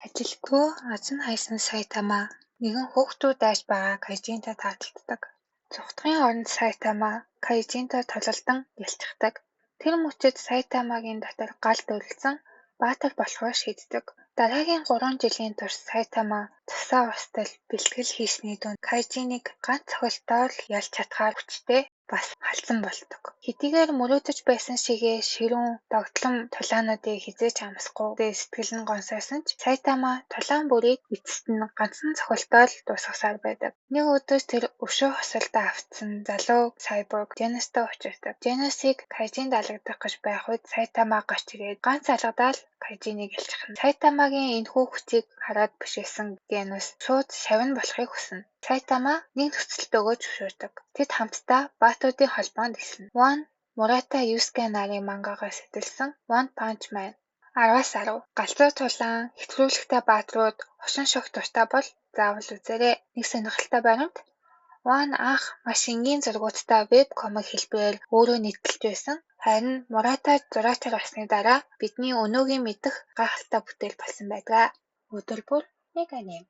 Ажилгүй аз нь хайсан Сайтама нэгэн хүүхдүүд айж байгаа Кайжинтай тааталддаг. Цувтгын оронд Сайтама Кайжинтай тололдон ялцдаг. Тэр мөчид Сайтамагийн дотор гал дүрлсэн баатар болохоо шийддэг. Дараагийн 3 жилийн турш Сайтама засаа устал бэлтгэл хийсний дунд Кайжиныг ганц цохилтоор л ялж чадхаар хүчтэй бас халдсан болдог. Хэдийгээр мөрөөдөж байсан шигээ ширүүн догтлон тулаануудыг хизээж амсахгүй сэтгэл нь гонсоосон ч Сайтама тулаан бүрийг эцэст нь ганцхан цохилтоор л дуусгасаар байдаг. Нэг өдөр тэр өшөө хосолдоо автсан залуу сайборг Жанустай уулздаг. Жанусыг Кайжинд алгадах гэж байх үед Сайтама гарч ирээд ганц алгадаад Кайжиныг ялчихна. Сайтамагийн энэхүү хүчийг хараад бишээсэн Жанус шууд шавна болохыг хүснэ. Сайтама нэг нөхцөлтөөгөө зөвшөөрдөг. Тэд хамтдаа баатуудын холбоонд иснэ. One Мурата Юскэ нарын мангагаас эдэлсэн One Punch Man 10-10 галзуу тулаан хэвтрүүлэгтэй баатрууд хошин шог дуртай бол заавал үзээрэй. Нэг сонирхолтой баримт One анх маш энгийн зургуудтай веб комик хэлбэрээр өөрөө нийтэлж байсан. Харин Мурата зураачаар болсны дараа бидний өнөөгийн мэдэх гайхалтай бүтээл болсон байдаг. Өдөр бүр нэг аним.